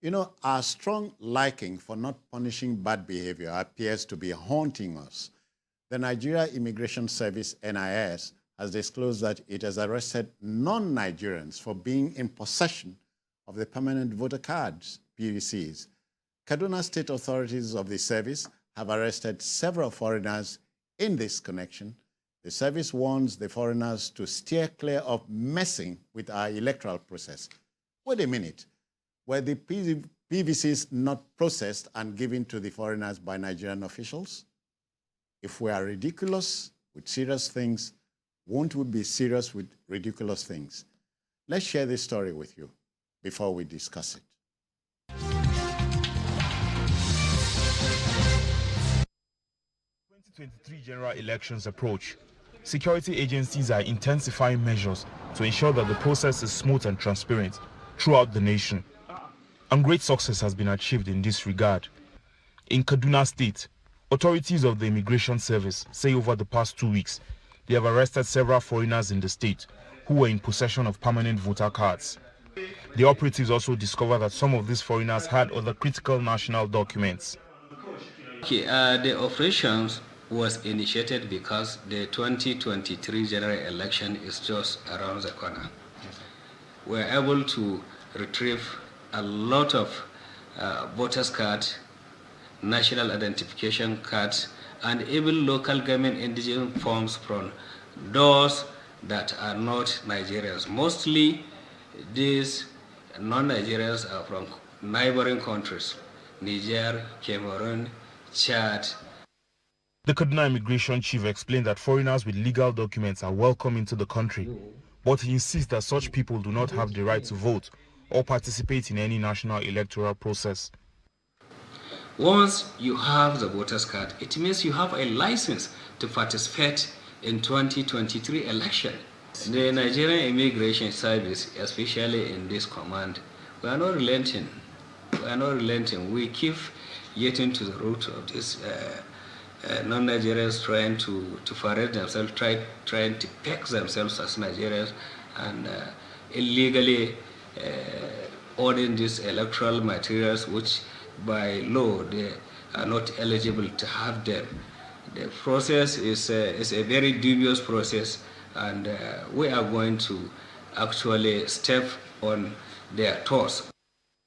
You know, our strong liking for not punishing bad behavior appears to be haunting us. The Nigeria Immigration Service, NIS, has disclosed that it has arrested non-Nigerians for being in possession of the permanent voter cards, PVCs. Kaduna state authorities of the service have arrested several foreigners in this connection. The service warns the foreigners to steer clear of messing with our electoral process. Wait a minute. Were the PVCs not processed and given to the foreigners by Nigerian officials? If we are ridiculous with serious things, won't we be serious with ridiculous things? Let's share this story with you before we discuss it. 2023 general elections approach. Security agencies are intensifying measures to ensure that the process is smooth and transparent throughout the nation. And great success has been achieved in this regard. In Kaduna State, authorities of the Immigration Service say over the past 2 weeks, they have arrested several foreigners in the state who were in possession of permanent voter cards. The operatives also discovered that some of these foreigners had other critical national documents. Okay, the operations was initiated because the 2023 general election is just around the corner. We're able to retrieve a lot of voters' cards, national identification cards, and even local government indigenous forms from those that are not Nigerians. Mostly these non-Nigerians are from neighboring countries, Niger, Cameroon, Chad. The Kaduna immigration chief explained that foreigners with legal documents are welcome into the country, but he insists that such people do not have the right to vote or participate in any national electoral process. Once you have the voter's card, it means you have a license to participate in 2023 election. The Nigerian Immigration Service, especially in this command, we are not relenting. We are not relenting. We keep getting to the root of this non-Nigerians trying to parade themselves, trying to peg themselves as Nigerians and illegally owning these electoral materials, which by law they are not eligible to have them. The process is a very dubious process, and we are going to actually step on their toes.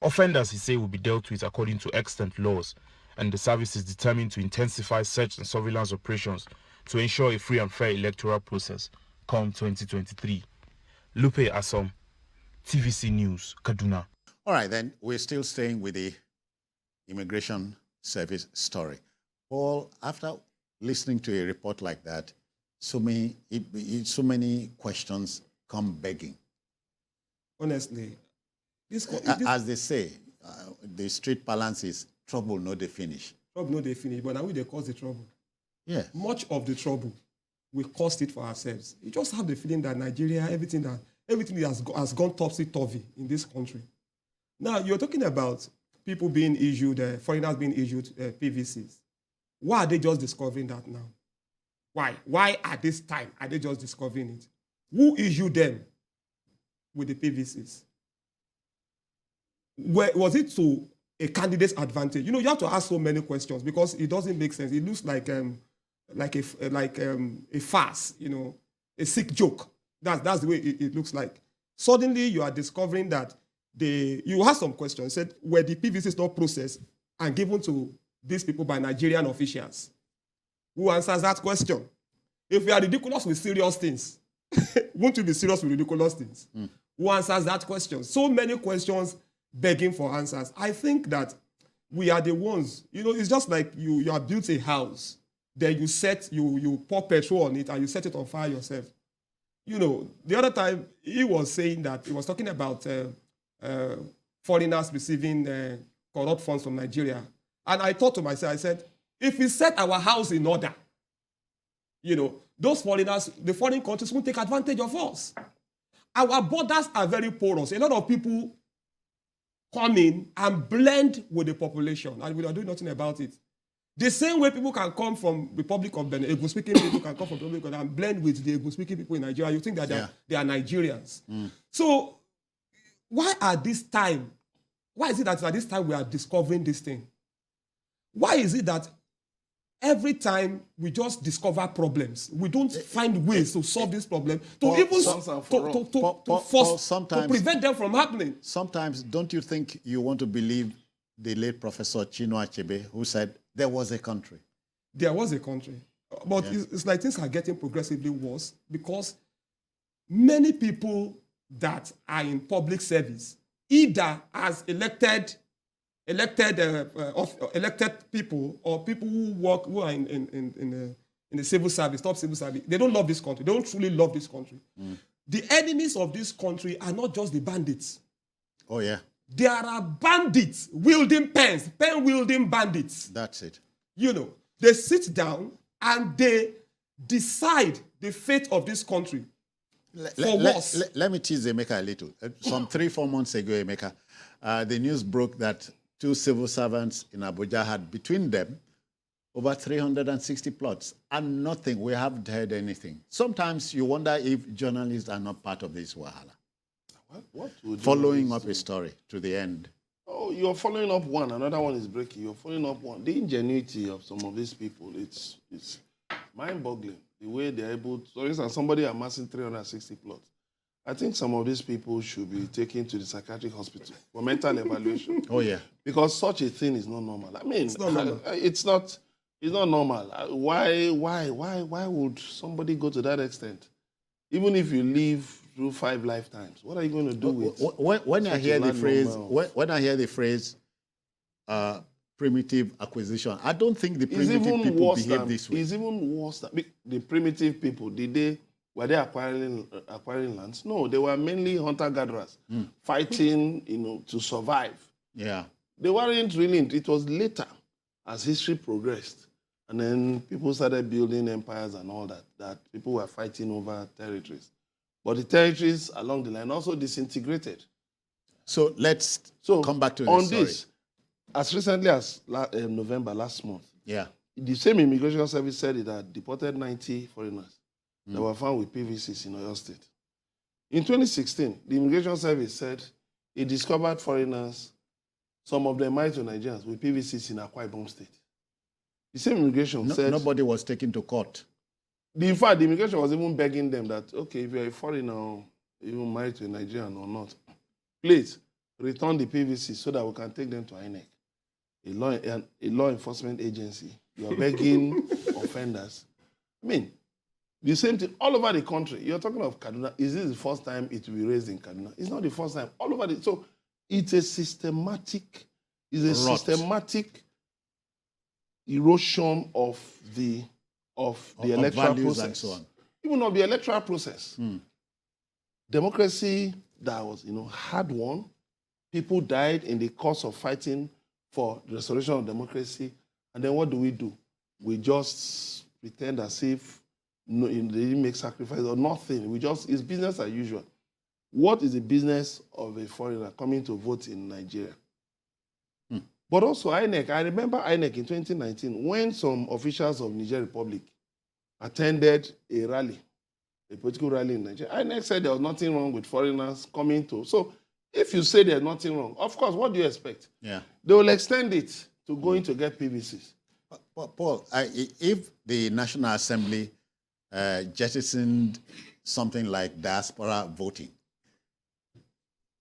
Offenders, he said, will be dealt with according to extant laws, and the service is determined to intensify search and surveillance operations to ensure a free and fair electoral process come 2023. Lupe Asom, TVC News, Kaduna. All right, then, we're still staying with the Immigration Service story. Paul, after listening to a report like that, so many questions come begging. Honestly, as they say, the street balance is trouble, no they finish. Trouble, no they finish, but now we they cause the trouble. Yeah. Much of the trouble, we caused it for ourselves. You just have the feeling that Nigeria, everything has gone topsy-turvy in this country. Now, you're talking about people being issued, foreigners being issued PVCs. Why are they just discovering that now? Why? Why at this time are they just discovering it? Who issued them with the PVCs? Was it to a candidate's advantage? You know, you have to ask so many questions because it doesn't make sense. It looks like a farce, you know, a sick joke. That's the way it looks like. Suddenly, you are discovering that you have some questions. Said, were the PVCs not processed and given to these people by Nigerian officials? Who answers that question? If we are ridiculous with serious things, won't we be serious with ridiculous things? Who answers that question? So many questions begging for answers. I think that we are the ones, you know, it's just like you have built a house, then you pour petrol on it and you set it on fire yourself. You know, the other time he was talking about foreigners receiving corrupt funds from Nigeria. And I thought to myself, I said, if we set our house in order, you know, those foreigners, the foreign countries won't take advantage of us. Our borders are very porous. A lot of people come in and blend with the population, and we are doing nothing about it. The same way people can come from Republic of Benin, Igbo-speaking people can come from Republic of Benin and blend with the Igbo-speaking people in Nigeria. You think that they are Nigerians. So why at this time Why is it that at this time we are discovering this thing? Why is it that every time we just discover problems, we don't find ways to solve this problem, to even to prevent them from happening? Sometimes, don't you think you want to believe the late Professor Chinua Achebe, who said there was a country? There was a country. But it's like things are getting progressively worse because many people that are in public service, either as elected people or people who are in the civil service, top civil service, they don't love this country. They don't truly love this country. The enemies of this country are not just the bandits. Oh, yeah. There are bandits wielding pens, pen-wielding bandits. That's it. You know, they sit down and they decide the fate of this country. Let me tease Emeka a little. Some 3-4 months ago, Emeka, the news broke that 2 civil servants in Abuja had between them over 360 plots and nothing. We haven't heard anything. Sometimes you wonder if journalists are not part of this wahala. What would following up a story to the end. Oh, you're following up one, another one is breaking. You're following up one. The ingenuity of some of these people, it's mind-boggling. The way they're able to, for instance, somebody amassing 360 plots. I think some of these people should be taken to the psychiatric hospital for mental evaluation. Oh, yeah. Because such a thing is not normal. I mean, It's not normal. It's not normal. Why would somebody go to that extent? Even if you live through 5 lifetimes, what are you going to do with? When I hear the phrase, when I hear the phrase, primitive acquisition, I don't think the primitive people behave this way. It's even worse than the primitive people. Were they acquiring lands? No, they were mainly hunter-gatherers, fighting, to survive. Yeah. They weren't really. It was later, as history progressed, and then people started building empires and all that people were fighting over territories. But the territories along the line also disintegrated. So let's come back to this on story. this. As recently as November last month, Yeah. the same immigration service said it had deported 90 foreigners that were found with PVCs in Oyo State. In 2016, the immigration service said it discovered foreigners, some of them married to Nigerians, with PVCs in Akwa Ibom State. The same immigration said... Nobody was taken to court. In fact, the immigration was even begging them that, okay, if you're a foreigner, even married to a Nigerian or not, please return the PVC so that we can take them to INEC, a law enforcement agency. You are begging offenders. I mean, the same thing all over the country. You're talking of Kaduna. Is this the first time it will be raised in Kaduna? It's not the first time. All over the... So it's a systematic erosion of the electoral process. And so on. Even of the electoral process. Democracy that was, hard won. People died in the course of fighting for the restoration of democracy. And then what do? We just pretend as if they didn't make sacrifice or nothing. It's business as usual. What is the business of a foreigner coming to vote in Nigeria? But also INEC. I remember INEC in 2019 when some officials of Niger Republic attended a rally, a political rally in Nigeria. INEC said there was nothing wrong with foreigners coming to. So if you say there's nothing wrong, of course, what do you expect? Yeah. They will extend it to going to get PVCs. But Paul, if the National Assembly jettisoned something like diaspora voting,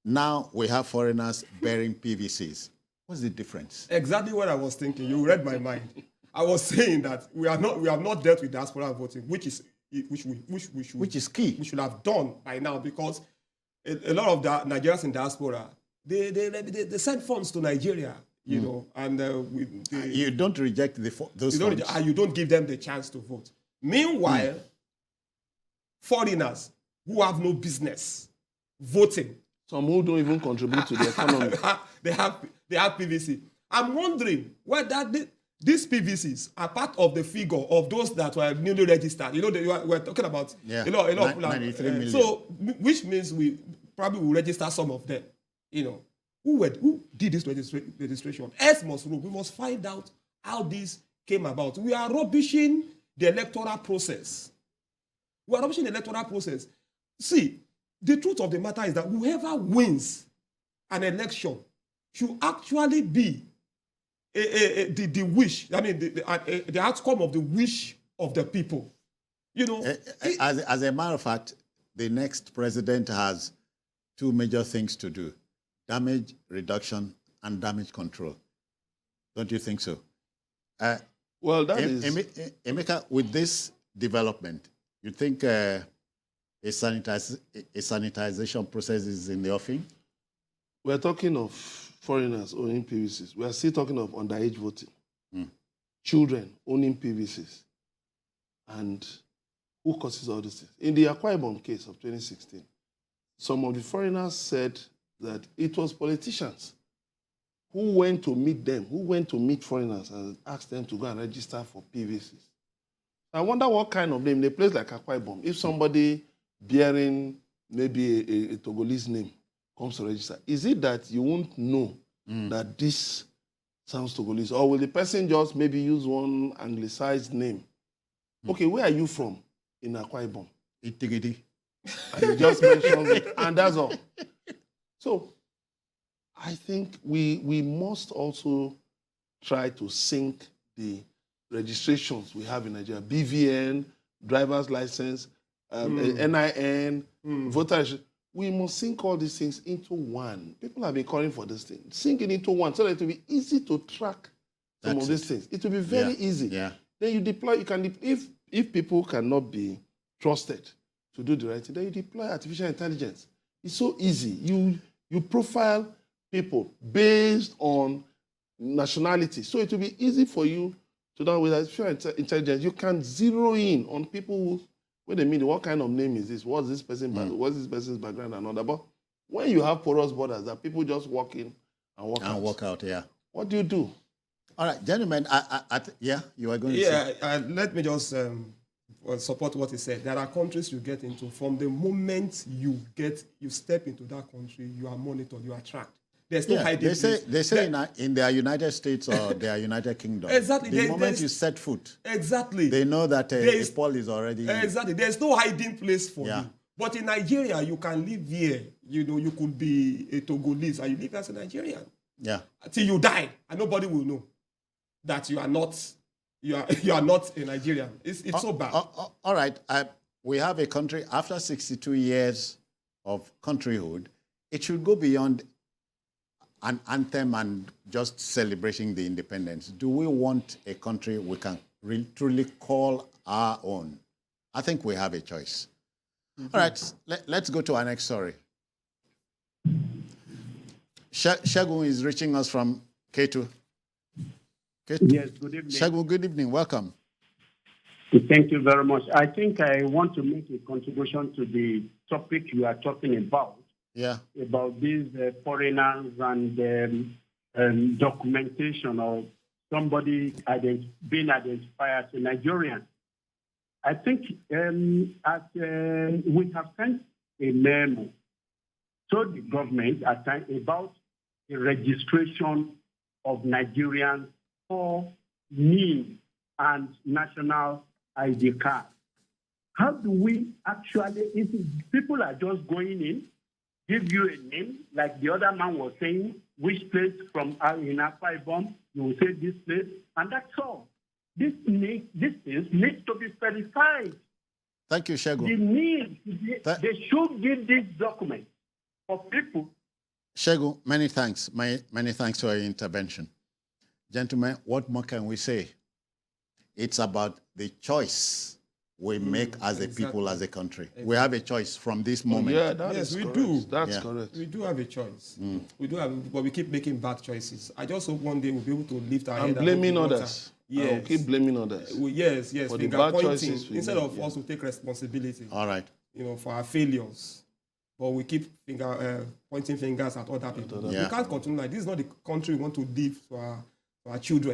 now we have foreigners bearing PVCs. What's the difference? Exactly what I was thinking. You read my mind. I was saying that we have not dealt with diaspora voting, which is key. We should have done by now because a lot of the Nigerians in diaspora they send funds to Nigeria, and you don't reject those funds. You don't give them the chance to vote. Meanwhile, foreigners who have no business voting, some who don't even contribute to the economy, they have PVC. I'm wondering whether these PVCs are part of the figure of those that were newly registered. We're talking about a lot of people. 93 million. So, which means we probably will register some of them. Who did this registration? Else must rule. We must find out how this came about. We are rubbishing the electoral process. See, the truth of the matter is that whoever wins an election should actually be the wish. I mean, the outcome of the wish of the people. You know, As a matter of fact, the next president has two major things to do: damage reduction and damage control. Don't you think so? Well, that is... Emeka, with this development, you think a sanitization process is in the offing? We're talking of foreigners owning PVCs. We are still talking of underage voting. Children owning PVCs. And who causes all these things? In the Akwa Ibom case of 2016, some of the foreigners said that it was politicians who went to meet them, who went to meet foreigners and asked them to go and register for PVCs. I wonder what kind of name, in a place like Akwa Ibom, if somebody bearing maybe a Togolese name comes to register, is it that you won't know that this sounds Togolese? Or will the person just maybe use one anglicized name? Okay, where are you from in Akwa Ibom? Itigidi. And you just mentioned it, and that's all. So I think we must also try to sync the registrations we have in Nigeria: BVN, driver's license, NIN, voter registration. We must sync all these things into one. People have been calling for this thing. Sync it into one so that it will be easy to track some of these things. It will be very easy. Yeah. Then you deploy, you can, if people cannot be trusted to do the right thing, then you deploy artificial intelligence. It's so easy. You profile people based on nationality. So it will be easy for you to do with artificial intelligence. You can zero in on people who, wait a minute, what kind of name is this? What's this person? What's this person's background and all that? But when you have porous borders that people just walk in and walk out. Yeah. What do you do? All right, gentlemen. You are going to say. Let me just support what he said. There are countries you get into. From the moment you step into that country, you are monitored, you are tracked. There's no hiding place. They say in their United States or their United Kingdom. Exactly. The moment you set foot. Exactly. They know that a poll is already. Exactly. There's no hiding place for you. But in Nigeria, you can live here. You know, you could be a Togolese and you live as a Nigerian. Yeah. Until you die, and nobody will know that you are not. You are not a Nigerian. It's so bad. All right. We have a country after 62 years of countryhood. It should go beyond an anthem and just celebrating the independence. Do we want a country we can truly call our own? I think we have a choice. All right, let's go to our next story. Shagun is reaching us from Ketu. Yes, good evening. Shagun, good evening. Welcome. Thank you very much. I think I want to make a contribution to the topic you are talking about. Yeah. About these foreigners and documentation of somebody being identified as a Nigerian. I think we have sent a memo to the government about the registration of Nigerians for NIN and national ID card. How do we actually, if people are just going in, give you a name, like the other man was saying, which place from in Akwa Ibom, you will say this place, and that's all. This things need to be verified. Thank you, Shagun. They should give this document for people. Shagun, many thanks. Many thanks for your intervention. Gentlemen, what more can we say? It's about the choice we make as a people, as a country. Exactly. We have a choice from this moment. Yes, we do. That's correct. We do have a choice. We do have, but we keep making bad choices. I just hope one day we'll be able to lift our head. And blaming others. Yes. I'll keep blaming others. Yes. For the bad choices instead of us to take responsibility. All right. For our failures. But we keep pointing fingers at other people. We can't continue like this. Is not the country we want to leave to our children.